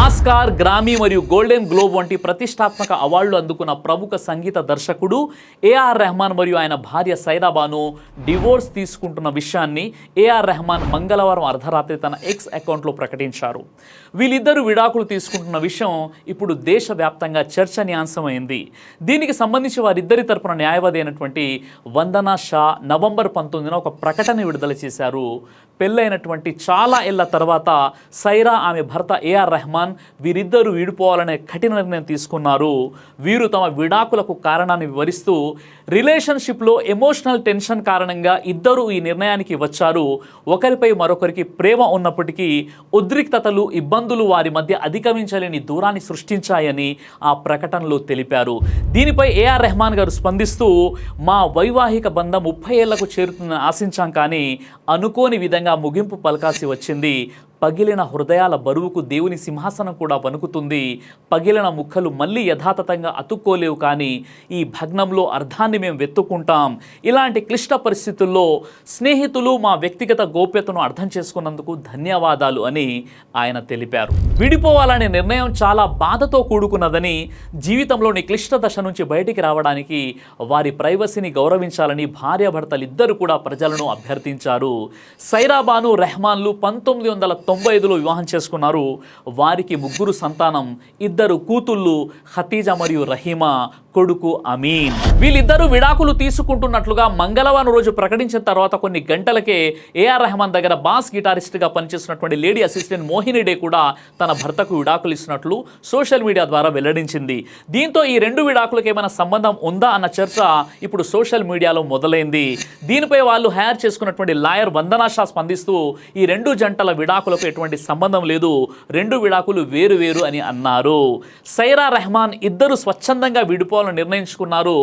Oscar, గ్రామీ మరియు golden globe వంటి ప్రతిష్టాత్మక అవార్డులు అందుకున్న ప్రముఖ సంగీత దర్శకుడు ఏఆర్ రెహమాన్ మరియు ఆయన భార్య సైరా బాను డివోర్స్ తీసుకుంటున్న విషయాన్ని ఏఆర్ రెహమాన్ మంగళవారం అర్ధరాత్రి తన ఎక్స్ అకౌంట్లో ప్రకటించారు. వీళ్ళిద్దరూ విడాకులు తీసుకుంటున్న విషయం ఇప్పుడు దేశవ్యాప్తంగా చర్చనీయాంశమైంది. దీనికి సంబంధించి వారిద్దరి తరపున న్యాయవాది అయినటువంటి వందనా షా నవంబర్ 19న ఒక ప్రకటన విడుదల చేశారు. పెళ్ళైనటువంటి చాలా ఏళ్ల తర్వాత సైరా ఆమె భర్త ఏఆర్ రెహమాన్ వీరిద్దరూ విడిపోవాలనే కఠిన నిర్ణయం తీసుకున్నారు. వీరు తమ విడాకులకు కారణాన్ని వివరిస్తూ రిలేషన్షిప్లో ఎమోషనల్ టెన్షన్ కారణంగా ఇద్దరు ఈ నిర్ణయానికి వచ్చారు. ఒకరిపై మరొకరికి ప్రేమ ఉన్నప్పటికీ ఉద్రిక్తతలు, ఇబ్బందులు వారి మధ్య అధిగమించలేని దూరాన్ని సృష్టించాయని ఆ ప్రకటనలో తెలిపారు. దీనిపై ఏఆర్ రెహమాన్ గారు స్పందిస్తూ, మా వైవాహిక బంధం 30 ఏళ్లకు చేరుతుందని ఆశించాం, కానీ అనుకోని విధంగా ముగింపు పలకాల్సి వచ్చింది. పగిలిన హృదయాల బరువుకు దేవుని సింహాసనం కూడా వణుకుతుంది. పగిలిన ముక్కలు మళ్ళీ యథాతథంగా అతుక్కోలేవు, కానీ ఈ భగ్నంలో అర్థాన్ని మేము వెతుక్కుంటాం. ఇలాంటి క్లిష్ట పరిస్థితుల్లో స్నేహితులు మా వ్యక్తిగత గోప్యతను అర్థం చేసుకున్నందుకు ధన్యవాదాలు అని ఆయన తెలిపారు. విడిపోవాలనే నిర్ణయం చాలా బాధతో కూడుకున్నదని, జీవితంలోని క్లిష్ట దశ నుంచి బయటికి రావడానికి వారి ప్రైవసీని గౌరవించాలని భార్యాభర్తలిద్దరూ కూడా ప్రజలను అభ్యర్థించారు. సైరా బాను రెహమాన్లు 1995లో వివాహం చేసుకున్నారు. వారికి 3 సంతానం, 2 కూతుళ్ళు ఖతీజా మరియు రహీమా, కొడుకు అమీన్. వీళ్ళిద్దరూ విడాకులు తీసుకుంటున్నట్లుగా మంగళవారం రోజు ప్రకటించిన తర్వాత కొన్ని గంటలకే ఏఆర్ రెహమాన్ దగ్గర బాస్ గిటారిస్ట్గా పనిచేస్తున్నటువంటి లేడీ అసిస్టెంట్ మోహిని డే కూడా తన భర్తకు విడాకులు ఇస్తున్నట్లు సోషల్ మీడియా ద్వారా వెల్లడించింది. దీంతో ఈ 2 విడాకులకు ఏమైనా సంబంధం ఉందా అన్న చర్చ ఇప్పుడు సోషల్ మీడియాలో మొదలైంది. దీనిపై వాళ్ళు హైర్ చేసుకున్నటువంటి లాయర్ వందనా షా స్పందిస్తూ, ఈ 2 జంటల విడాకులకు ఎటువంటి సంబంధం లేదు, 2 విడాకులు వేరు అని అన్నారు. సైరా రెహమాన్ ఇద్దరు స్వచ్ఛందంగా విడిపోవాలని నిర్ణయించుకున్నారు.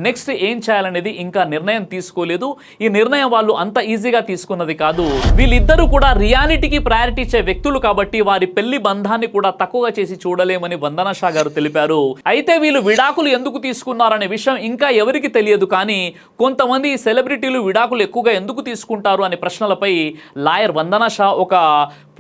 నెక్స్ట్ ఏం చేయాలనేది ఇంకా నిర్ణయం తీసుకోలేదు. ఈ నిర్ణయం వాళ్ళు అంత ఈజీగా తీసుకున్నది కాదు. వీళ్ళిద్దరూ కూడా రియాలిటీకి ప్రయారిటీ ఇచ్చే వ్యక్తులు కాబట్టి వారి పెళ్లి బంధాన్ని కూడా తక్కువగా చేసి చూడలేమని వందనా షా గారు తెలిపారు. అయితే వీళ్ళు విడాకులు ఎందుకు తీసుకున్నారనే విషయం ఇంకా ఎవరికి తెలియదు, కానీ కొంతమంది సెలబ్రిటీలు విడాకులు ఎక్కువగా ఎందుకు తీసుకుంటారు అనే ప్రశ్నలపై లాయర్ వందనా షా ఒక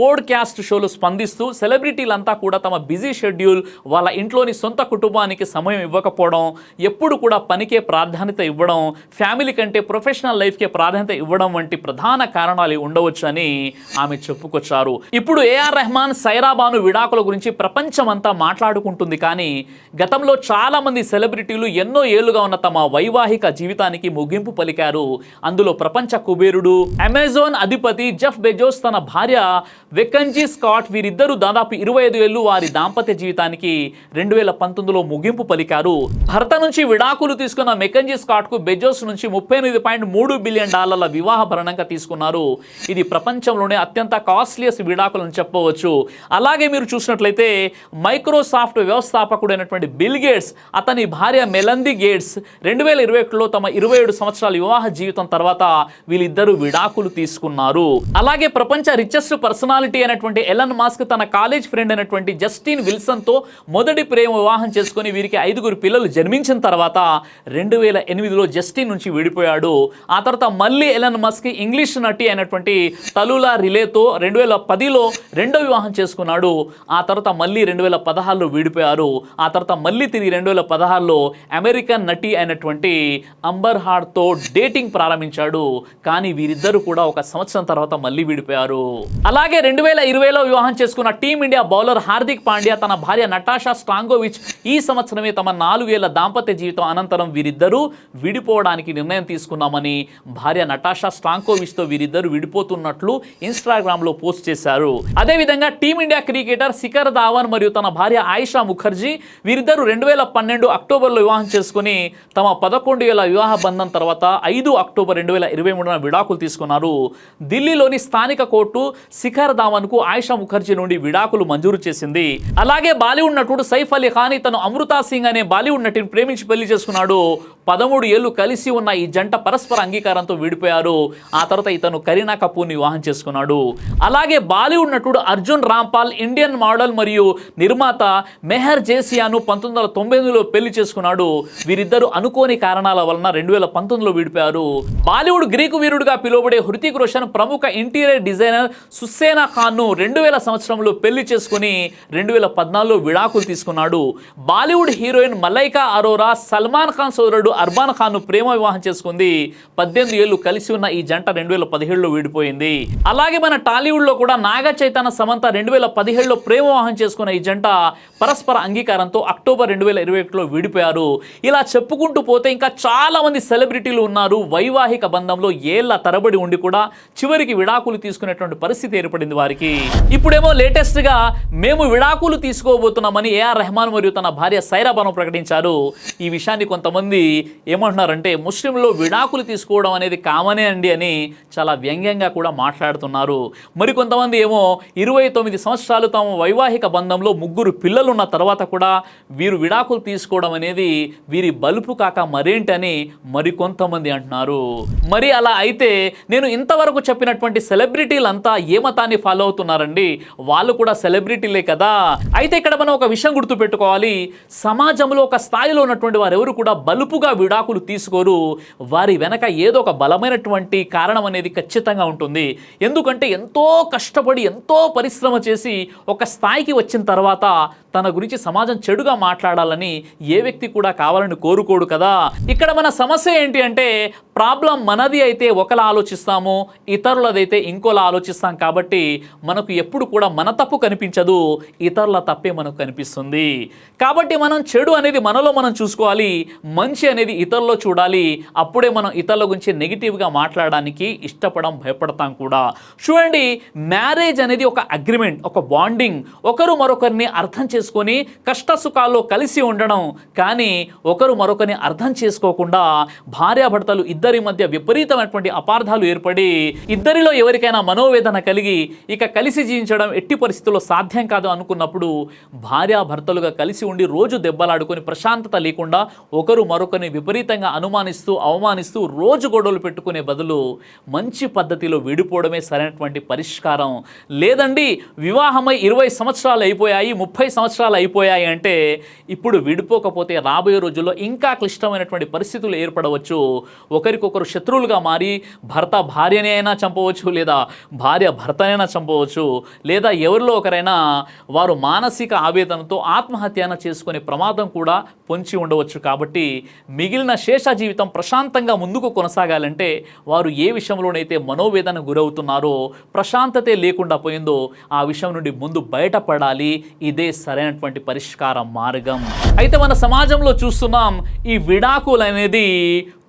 పోడ్కాస్ట్ షోలో స్పందిస్తూ, సెలబ్రిటీలంతా కూడా తమ బిజీ షెడ్యూల్, వాళ్ళ ఇంట్లోని సొంత కుటుంబానికి సమయం ఇవ్వకపోవడం, ఎప్పుడు కూడా పనికే ప్రాధాన్యత ఇవ్వడం, ఫ్యామిలీ కంటే ప్రొఫెషనల్ లైఫ్కే ప్రాధాన్యత ఇవ్వడం వంటి ప్రధాన కారణాలు ఉండవచ్చు అని ఆమె చెప్పుకొచ్చారు. ఇప్పుడు ఏఆర్ రెహమాన్, సైరా బాను విడాకుల గురించి ప్రపంచమంతా మాట్లాడుకుంటుంది, కానీ గతంలో చాలా మంది సెలబ్రిటీలు ఎన్నో ఏళ్లుగా ఉన్న తమ వైవాహిక జీవితానికి ముగింపు పలికారు. అందులో ప్రపంచ కుబేరుడు, అమెజాన్ అధిపతి జెఫ్ బెజోస్ తన భార్య వెకంజీ స్కాట్, వీరిద్దరూ దాదాపు 25 ఏళ్లు వారి దాంపత్య జీవితానికి 2019లో ముగింపు పలికారు. భర్త నుంచి విడాకులు తీసుకున్న మెకంజీ స్కాట్ కు బెజోస్ నుంచి $38.3 బిలియన్ వివాహ భరణంగా తీసుకున్నారు. ఇది ప్రపంచంలోనే అత్యంత కాస్ట్లీయెస్ట్ విడాకులను చెప్పవచ్చు. అలాగే మీరు చూసినట్లయితే మైక్రోసాఫ్ట్ వ్యవస్థాపకుడైనటువంటి బిల్ గేట్స్, అతని భార్య మెలందీ గేట్స్ 2021లో తమ 27 సంవత్సరాల వివాహ జీవితం తర్వాత వీళ్ళిద్దరూ విడాకులు తీసుకున్నారు. అలాగే ప్రపంచ రిచెస్ట్ పర్సనాలిటీ అయినటువంటి ఎలన్ మస్క్ తన కాలేజ్ ఫ్రెండ్ అయినటువంటి జస్టిన్ విల్సన్ తో మొదటి ప్రేమ వివాహం చేసుకుని వీరికి 5 పిల్లలు జన్మించిన తర్వాత 2008లో జస్టిన్ నుంచి విడిపోయాడు. ఆ తర్వాత మళ్ళీ ఎలన్ మస్క్ ఇంగ్లీష్ నటి అయినటువంటి తలులా రిలేతో 2010లో రెండో వివాహం చేసుకున్నాడు. ఆ తర్వాత మళ్ళీ 2016లో విడిపోయారు. ఆ తర్వాత మళ్ళీ తిరిగి 2016లో అమెరికన్ నటి అయినటువంటి అంబర్ హార్డ్ తో డేటింగ్ ప్రారంభించాడు. కానీ వీరిద్దరూ కూడా 1 సంవత్సరం తర్వాత మళ్ళీ విడిపోయారు. అలాగే 2020లో వివాహం చేసుకున్న టీమిండియా బౌలర్ హార్దిక్ పాండ్యా తన భార్య నటాషా స్టాంకోవిచ్ ఈ సంవత్సరమే తమ 4 ఏళ్ల దాంపత్య జీవితం అనంతరం వీరిద్దరూ విడిపోవడానికి నిర్ణయం తీసుకున్నామని భార్య నటాషా స్టాంకోవిచ్తో వీరిద్దరూ విడిపోతున్నట్లు ఇన్స్టాగ్రామ్లో పోస్ట్ చేశారు. అదేవిధంగా టీమిండియా క్రికెటర్ శిఖర్ ధావన్ మరియు తన భార్య ఆయిషా ముఖర్జీ వీరిద్దరూ 2012 అక్టోబర్లో వివాహం చేసుకుని తమ 11 ఏళ్ల వివాహ బంధం తర్వాత 5 అక్టోబర్ 2023న విడాకులు తీసుకున్నారు. ఢిల్లీలోని స్థానిక కోర్టు శిఖర్ ధావన్కు ఆయిషా ముఖర్జీ నుండి విడాకులు మంజూరు చేసింది. అలాగే బాలీవుడ్ నటుడు సైఫ్ అలీ ఖాన్ తను అమృతా సింగ్ అనే బాలీవుడ్ నటిని ప్రేమించి పెళ్లి చేసుకున్నాడు. 13 ఏళ్ళు కలిసి ఉన్న ఈ జంట పరస్పర అంగీకారంతో విడిపోయారు. ఆ తర్వాత ఇతను కరీనా కపూర్ని వివాహం చేసుకున్నాడు. అలాగే బాలీవుడ్ నటుడు అర్జున్ రాంపాల్ ఇండియన్ మోడల్ మరియు నిర్మాత మెహర్ జేసియాను 1998లో పెళ్లి చేసుకున్నాడు. వీరిద్దరు అనుకోని కారణాల వలన 2019లో విడిపోయారు. బాలీవుడ్ గ్రీకు వీరుడుగా పిలువబడే హృతిక్ రోషన్ ప్రముఖ ఇంటీరియర్ డిజైనర్ సుసేనా ఖాన్ను 2000 సంవత్సరంలో పెళ్లి చేసుకుని 2014లో విడాకులు తీసుకున్నాడు. బాలీవుడ్ హీరోయిన్ మలైకా అరోరా సల్మాన్ ఖాన్ సోదరుడు అర్బాన్ ఖాన్ను ప్రేమ వివాహం చేసుకుంది. 18 ఏళ్ళు కలిసి ఉన్న ఈ జంట 2017లో విడిపోయింది. అలాగే మన టాలీవుడ్లో కూడా నాగ చైతన్య సమంత 2017లో ప్రేమ వివాహం చేసుకున్న ఈ జంట పరస్పర అంగీకారంతో అక్టోబర్ 2021లో విడిపోయారు. ఇలా చెప్పుకుంటూ పోతే ఇంకా చాలా మంది సెలబ్రిటీలు ఉన్నారు వైవాహిక బంధంలో ఏళ్ల తరబడి ఉండి కూడా చివరికి విడాకులు తీసుకునేటువంటి పరిస్థితి ఏర్పడింది వారికి. ఇప్పుడేమో లేటెస్ట్ గా మేము విడాకులు తీసుకోబోతున్నామని ఏఆర్ రెహమాన్ మరియు తన భార్య సైరా బాను ప్రకటించారు. ఈ విషయాన్ని కొంతమంది ఏమంటున్నారంటే ముస్లింలో విడాకులు తీసుకోవడం అనేది కామనే అండి అని చాలా వ్యంగ్యంగా కూడా మాట్లాడుతున్నారు. మరి కొంతమంది ఏమో 29 సంవత్సరాలు తమ వైవాహిక బంధంలో 3 పిల్లలు ఉన్న తర్వాత కూడా వీరు విడాకులు తీసుకోవడం అనేది వీరి బలుపు కాక మరేంటని మరికొంతమంది అంటున్నారు. మరి అలా అయితే నేను ఇంతవరకు చెప్పినటువంటి సెలబ్రిటీలంతా ఏ మతాన్ని ఫాలో అవుతున్నారండి? వాళ్ళు కూడా సెలబ్రిటీలే కదా. అయితే ఇక్కడ మనం ఒక విషయం గుర్తుపెట్టుకోవాలి. సమాజంలో ఒక స్థాయిలో ఉన్నటువంటి వారు ఎవరు కూడా బలుపుగా విడాకులు తీసుకోరు. వారి వెనక ఏదో ఒక బలమైనటువంటి కారణం అనేది ఖచ్చితంగా ఉంటుంది. ఎందుకంటే ఎంతో కష్టపడి ఎంతో పరిశ్రమ చేసి ఒక స్థాయికి వచ్చిన తర్వాత తన గురించి సమాజం చెడుగా మాట్లాడాలని ఏ వ్యక్తి కూడా కావాలని కోరుకోడు కదా. ఇక్కడ మన సమస్య ఏంటి అంటే ప్రాబ్లం మనది అయితే ఒకలా ఆలోచిస్తాము, ఇతరులదైతే ఇంకోలా ఆలోచిస్తాం. కాబట్టి మనకు ఎప్పుడు కూడా మన తప్పు కనిపించదు, ఇతరుల తప్పే మనకు కనిపిస్తుంది. కాబట్టి మనం చెడు అనేది మనలో మనం చూసుకోవాలి, మంచి అనేది ఇతరుల్లో చూడాలి. అప్పుడే మనం ఇతరుల గురించి నెగిటివ్గా మాట్లాడడానికి భయపడతాం కూడా. చూడండి, మ్యారేజ్ అనేది ఒక అగ్రిమెంట్, ఒక బాండింగ్, ఒకరు మరొకరిని అర్థం చేసుకొని కష్ట సుఖాల్లో కలిసి ఉండడం. కానీ ఒకరు మరొకరిని అర్థం చేసుకోకుండా భార్యాభర్తలు ఇద్దరి మధ్య విపరీతమైనటువంటి అపార్థాలు ఏర్పడి ఇద్దరిలో ఎవరికైనా మనోవేదన కలిగి ఇక కలిసి జీవించడం ఎట్టి పరిస్థితుల్లో సాధ్యం కాదు అనుకున్నప్పుడు భార్యాభర్తలుగా కలిసి ఉండి రోజు దెబ్బలాడుకొని ప్రశాంతత లేకుండా ఒకరు మరొకరిని విపరీతంగా అనుమానిస్తూ అవమానిస్తూ రోజు గొడవలు పెట్టుకునే బదులు మంచి పద్ధతిలో విడిపోవడమే సరైనటువంటి పరిష్కారం. లేదండి వివాహమై 20 సంవత్సరాలు అయిపోయాయి, 30 సంవత్సరాలు అయిపోయాయి అంటే ఇప్పుడు విడిపోకపోతే రాబోయే రోజుల్లో ఇంకా క్లిష్టమైనటువంటి పరిస్థితులు ఏర్పడవచ్చు. ఒకరికొకరు శత్రువులుగా మారి భర్త భార్యని అయినా చంపవచ్చు, లేదా భార్య భర్తనైనా చంపవచ్చు, లేదా ఎవరిలో ఒకరైనా వారు మానసిక ఆవేదనతో ఆత్మహత్యన చేసుకునే ప్రమాదం కూడా పొంచి ఉండవచ్చు. కాబట్టి మిగిలిన శేష జీవితం ప్రశాంతంగా ముందుకు కొనసాగాలంటే వారు ఏ విషయంలోనైతే మనోవేదన గురవుతున్నారో, ప్రశాంతతే లేకుండా పోయిందో ఆ విషయం నుండి ముందు బయటపడాలి. ఇదే సరైనటువంటి పరిష్కార మార్గం. అయితే మన సమాజంలో చూస్తున్నాం ఈ విడాకులు అనేది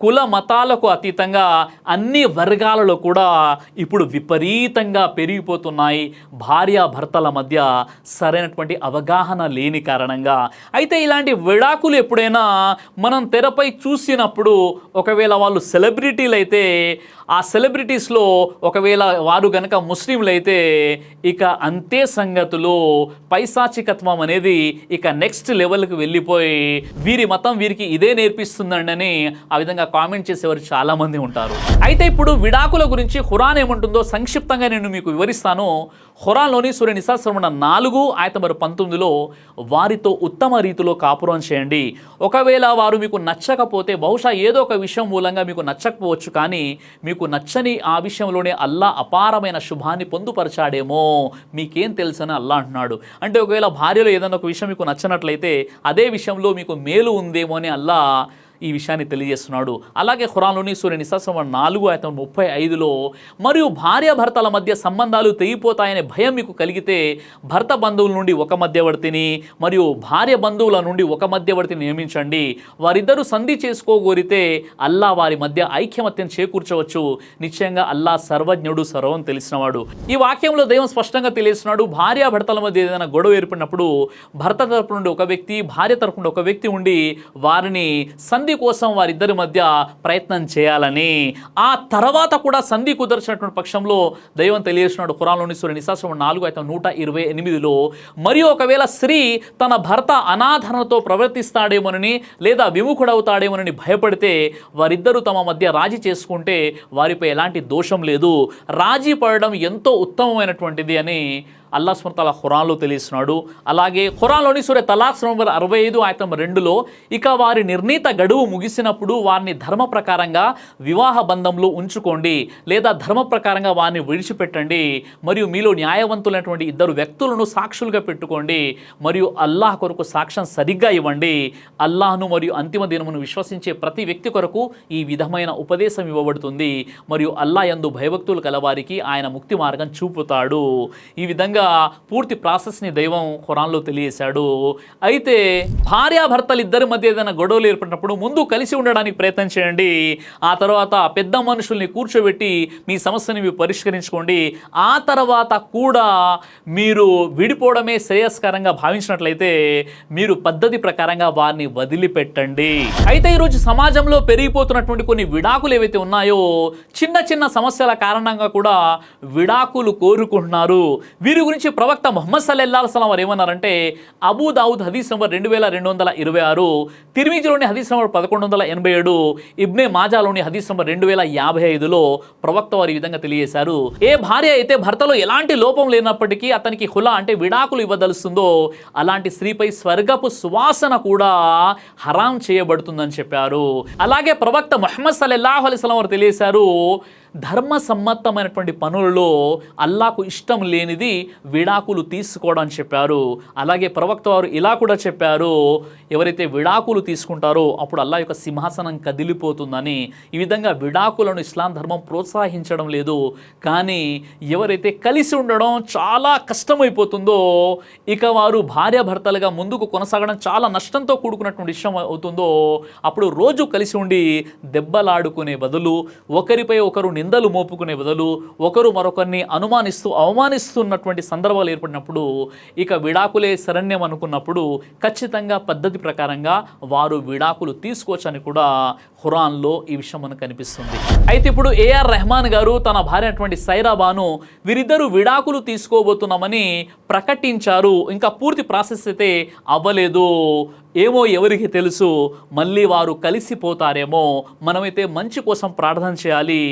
కుల మతాలకు అతీతంగా అన్ని వర్గాలలో కూడా ఇప్పుడు విపరీతంగా పెరిగిపోతున్నాయి భార్యాభర్తల మధ్య సరైనటువంటి అవగాహన లేని కారణంగా. అయితే ఇలాంటి విడాకులు ఎప్పుడైనా మనం తెరపై చూసినప్పుడు ఒకవేళ వాళ్ళు సెలబ్రిటీలు అయితే ఆ సెలబ్రిటీస్లో ఒకవేళ వారు గనక ముస్లింలు అయితే ఇక అంతే సంగతులు. పైశాచికత్వం అనేది ఇక నెక్స్ట్ లెవెల్కి వెళ్ళిపోయి వీరి మతం వీరికి ఇదే నేర్పిస్తుందండి అని ఆ విధంగా కామెంట్ చేసేవారు చాలామంది ఉంటారు. అయితే ఇప్పుడు విడాకుల గురించి ఖురాన్ ఏమంటుందో సంక్షిప్తంగా నేను మీకు వివరిస్తాను. ఖురాన్లోని సూర నిసా 4:19లో వారితో ఉత్తమ రీతిలో కాపురం చేయండి. ఒకవేళ వారు మీకు నచ్చకపోతే బహుశా ఏదో ఒక విషయం మూలంగా మీకు నచ్చకపోవచ్చు, కానీ మీకు నచ్చని ఆ విషయంలోనే అల్లా అపారమైన శుభాన్ని పొందుపరచాడేమో మీకేం తెలుసని అల్లా అంటున్నాడు. అంటే ఒకవేళ భార్యలో ఏదైనా ఒక విషయం మీకు నచ్చనట్లయితే అదే విషయంలో మీకు మేలు ఉందేమో అని అల్లా ఈ విషయాన్ని తెలియజేస్తున్నాడు. అలాగే ఖురాన్లోని సూర నిసా 4:35లో మరియు భార్యాభర్తల మధ్య సంబంధాలు తెగిపోతాయనే భయం మీకు కలిగితే భర్త బంధువుల నుండి ఒక మధ్యవర్తిని మరియు భార్య బంధువుల నుండి ఒక మధ్యవర్తిని నియమించండి. వారిద్దరూ సంధి చేసుకోగోరితే అల్లా వారి మధ్య ఐక్యమత్యం చేకూర్చవచ్చు. నిశ్చయంగా అల్లా సర్వజ్ఞుడు, సర్వం తెలిసినవాడు. ఈ వాక్యంలో దైవం స్పష్టంగా తెలియజేస్తున్నాడు. భార్యాభర్తల మధ్య ఏదైనా గొడవ ఏర్పడినప్పుడు భర్త తరపు నుండి ఒక వ్యక్తి, భార్య తరపు నుండి ఒక వ్యక్తి ఉండి వారిని సంధి సంధి కోసం వారిద్దరి మధ్య ప్రయత్నం చేయాలని. ఆ తర్వాత కూడా సంధి కుదర్చినటువంటి పక్షంలో దైవం తెలియజేస్తున్నాడు ఖురాన్లోని సూరా నిసా 4:128లో, మరియు ఒకవేళ స్త్రీ తన భర్త అనాదరణతో ప్రవర్తిస్తాడేమోనని లేదా విముఖుడవుతాడేమోనని భయపడితే వారిద్దరూ తమ మధ్య రాజీ చేసుకుంటే వారిపై ఎలాంటి దోషం లేదు. రాజీ పడడం ఎంతో ఉత్తమమైనటువంటిది అని అల్లాహ్ సుబ్హానహు వ తఆలా ఖురాన్లో తెలియస్తున్నాడు. అలాగే ఖురాన్లోని సూరా తలాక్ నంబర్ 65:2లో, ఇక వారి నిర్ణీత గడువు ముగిసినప్పుడు వారిని ధర్మ ప్రకారంగా వివాహ బంధంలో ఉంచుకోండి లేదా ధర్మ ప్రకారంగా వారిని విడిచిపెట్టండి, మరియు మీలో న్యాయవంతులైనటువంటి ఇద్దరు వ్యక్తులను సాక్షులుగా పెట్టుకోండి, మరియు అల్లాహ్ కొరకు సాక్ష్యం సరిగ్గా ఇవ్వండి. అల్లాహ్ను మరియు అంతిమ దినమును విశ్వసించే ప్రతి వ్యక్తి కొరకు ఈ విధమైన ఉపదేశం ఇవ్వబడుతుంది, మరియు అల్లాహ్ యందు భయభక్తులు కలవారికి ఆయన ముక్తి మార్గం చూపుతాడు. ఈ విధంగా పూర్తి ప్రాసెస్ని దైవం ఖురాన్లో తెలియజేశాడు. అయితే భార్యాభర్తలు ఇద్దరి మధ్య ఏదైనా గొడవలు ఏర్పడినప్పుడు ముందు కలిసి ఉండడానికి ప్రయత్నం చేయండి. ఆ తర్వాత పెద్ద మనుషుల్ని కూర్చోబెట్టి మీ సమస్యని మీరు పరిష్కరించుకోండి. ఆ తర్వాత కూడా మీరు విడిపోవడమే శ్రేయస్కరంగా భావించినట్లయితే మీరు పద్ధతి ప్రకారంగా వారిని వదిలిపెట్టండి. అయితే ఈరోజు సమాజంలో పెరిగిపోతున్నటువంటి కొన్ని విడాకులు ఏవైతే ఉన్నాయో, చిన్న చిన్న సమస్యల కారణంగా కూడా విడాకులు కోరుకుంటున్నారు. వీరి గురించి ప్రవక్త ముహమ్మద్ సల్లల్లాహు అలైహి వసల్లం వారు ఏమన్నారంటే, అబూ దావుద్ హదీస్ నంబర్ 2226, తిర్మిజీలోని హదీస్ నంబర్ 1187, ఇబ్నే మాజాలోని హదీస్ నంబర్ 2055లో ప్రవక్త వారు ఈ విధంగా తెలియజేశారు. ఏ భార్య అయితే భర్తలో ఎలాంటి లోపం లేనప్పటికీ అతనికి హులా అంటే విడాకులు ఇవ్వదలుస్తుందో అలాంటి స్త్రీపై స్వర్గపు సువాసన కూడా హరాం చేయబడుతుందని చెప్పారు. అలాగే ప్రవక్త ముహమ్మద్ సల్లల్లాహు అలైహి వసల్లం వారు తెలియజేశారు, ధర్మ సమ్మతమైనటువంటి పనులలో అల్లాహకు ఇష్టం లేనిది విడాకులు తీసుకోవడం అని చెప్పారు. అలాగే ప్రవక్త వారు ఇలా కూడా చెప్పారు, ఎవరైతే విడాకులు తీసుకుంటారో అప్పుడు అల్లాహ్ యొక్క సింహాసనం కదిలిపోతుందని. ఈ విధంగా విడాకులను ఇస్లాం ధర్మం ప్రోత్సహించడం లేదు. కానీ ఎవరైతే కలిసి ఉండడం చాలా కష్టమైపోతుందో, ఇక వారు భార్యాభర్తలుగా ముందుకు కొనసాగడం చాలా నష్టంతో కూడుకున్నటువంటి విషయం అవుతుందో, అప్పుడు రోజు కలిసి ఉండి దెబ్బలాడుకునే బదులు, ఒకరిపై ఒకరు నిందలు మోపుకునే బదులు, ఒకరు మరొకరిని అనుమానిస్తూ అవమానిస్తున్నటువంటి సందర్భాలు ఏర్పడినప్పుడు, ఇక విడాకులే శరణ్యం అనుకున్నప్పుడు ఖచ్చితంగా పద్ధతి ప్రకారంగా వారు విడాకులు తీసుకోవచ్చని కూడా ఖురాన్లో ఈ విషయం మనకు కనిపిస్తుంది. అయితే ఇప్పుడు ఏఆర్ రెహమాన్ గారు తన భార్య అటువంటి సైరా బాను వీరిద్దరూ విడాకులు తీసుకోబోతున్నామని ప్రకటించారు. ఇంకా పూర్తి ప్రాసెస్ అయితే అవ్వలేదు. ఏమో ఎవరికి తెలుసు, మళ్ళీ వారు కలిసిపోతారేమో. మనమైతే మంచి కోసం ప్రార్థన చేయాలి,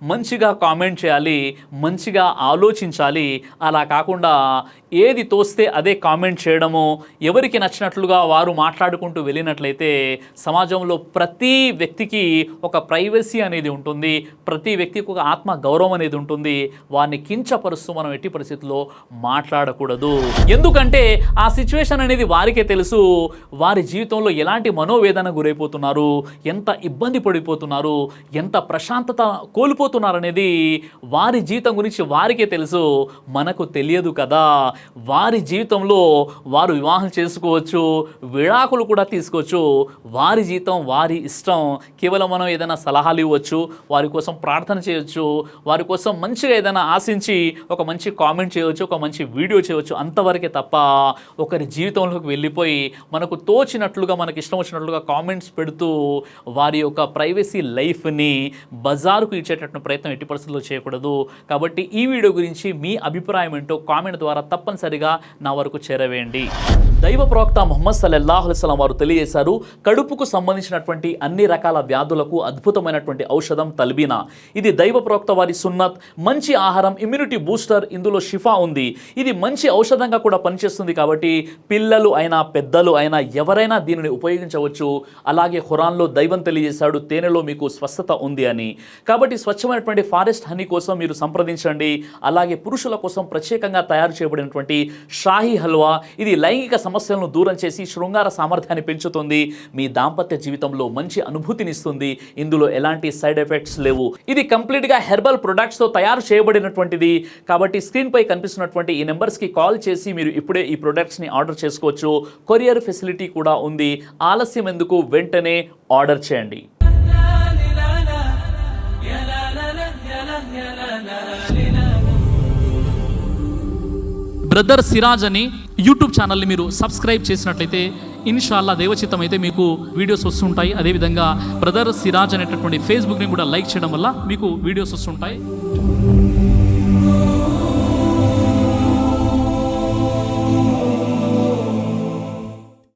మంచిగా కామెంట్ చేయాలి, మంచిగా ఆలోచించాలి. అలా కాకుండా ఏది తోస్తే అదే కామెంట్ చేయడము, ఎవరికి నచ్చినట్లుగా వారు మాట్లాడుకుంటూ వెళ్ళినట్లయితే సమాజంలో ప్రతి వ్యక్తికి ఒక ప్రైవసీ అనేది ఉంటుంది, ప్రతి వ్యక్తికి ఒక ఆత్మ గౌరవం అనేది ఉంటుంది. వారిని కించపరుస్తూ మనం ఎట్టి పరిస్థితుల్లో మాట్లాడకూడదు. ఎందుకంటే ఆ సిచ్యువేషన్ అనేది వారికే తెలుసు. వారి జీవితంలో ఎలాంటి మనోవేదన గురైపోతున్నారు, ఎంత ఇబ్బంది పడిపోతున్నారు, ఎంత ప్రశాంతత కోల్పోతున్నారు అనేది వారి జీవితం గురించి వారికే తెలుసు, మనకు తెలియదు కదా. వారి జీవితంలో వారు వివాహం చేసుకోవచ్చు, విడాకులు కూడా తీసుకోవచ్చు. వారి జీవితం వారి ఇష్టం. కేవలం మనం ఏదైనా సలహాలు ఇవ్వచ్చు, వారి కోసం ప్రార్థన చేయవచ్చు, వారి కోసం మంచిగా ఏదైనా ఆశించి ఒక మంచి కామెంట్ చేయవచ్చు, ఒక మంచి వీడియో చేయవచ్చు, అంతవరకే తప్ప ఒకరి జీవితంలోకి వెళ్ళిపోయి మనకు తోచినట్లుగా మనకి ఇష్టం వచ్చినట్లుగా కామెంట్స్ పెడుతూ వారి యొక్క ప్రైవసీ లైఫ్ని బజారుకు ఇచ్చేటటువంటి ప్రయత్నం ఎట్టి పరిస్థితుల్లో చేయకూడదు. కాబట్టి ఈ వీడియో గురించి మీ అభిప్రాయం ఏంటో కామెంట్ ద్వారా తప్పనిసరిగా నా వరకు చేరవేయండి. దైవ ప్రవక్త ముహమ్మద్ సల్లల్లాహు అలైహి వసల్లం వారు తెలియజేశారు, కడుపుకు సంబంధించినటువంటి అన్ని రకాల వ్యాధులకు అద్భుతమైనటువంటి ఔషధం తల్బీనా. ఇది దైవ ప్రవక్త వారి సున్నత్, మంచి ఆహారం, ఇమ్యూనిటీ బూస్టర్, ఇందులో షిఫా ఉంది. ఇది మంచి ఔషధంగా కూడా పనిచేస్తుంది. కాబట్టి పిల్లలు అయినా పెద్దలు అయినా ఎవరైనా దీనిని ఉపయోగించవచ్చు. అలాగే ఖురాన్లో దైవం తెలియజేశాడు, తేనెలో మీకు స్వస్థత ఉంది అని. కాబట్టి స్వచ్ఛమైనటువంటి ఫారెస్ట్ హనీ కోసం మీరు సంప్రదించండి. అలాగే పురుషుల కోసం ప్రత్యేకంగా తయారు చేయబడినటువంటి షాహీ హల్వా, ఇది లైంగిక సమస్యలను దూరం చేసి శృంగార సామర్థ్యాన్ని పెంచుతుంది, మీ దాంపత్య జీవితంలో మంచి అనుభూతినిస్తుంది. ఇందులో ఎలాంటి సైడ్ ఎఫెక్ట్స్ లేవు. ఇది కంప్లీట్గా హెర్బల్ ప్రొడక్ట్స్తో తయారు చేయబడినటువంటిది. కాబట్టి స్క్రీన్పై కనిపిస్తున్నటువంటి ఈ నెంబర్స్కి కాల్ చేసి మీరు ఇప్పుడే ఈ ప్రొడక్ట్స్ని ఆర్డర్ చేసుకోవచ్చు. కొరియర్ ఫెసిలిటీ కూడా ఉంది. ఆలస్యం ఎందుకు, వెంటనే ఆర్డర్ చేయండి. బ్రదర్ సిరాజ్ అని యూట్యూబ్ ఛానల్ని మీరు సబ్స్క్రైబ్ చేసినట్లయితే ఇన్షాల్లా దేవచిత్తం అయితే మీకు వీడియోస్ వస్తుంటాయి. అదేవిధంగా బ్రదర్ సిరాజ్ అనేటటువంటి ఫేస్బుక్ని కూడా లైక్ చేయడం వల్ల మీకు వీడియోస్ వస్తుంటాయి.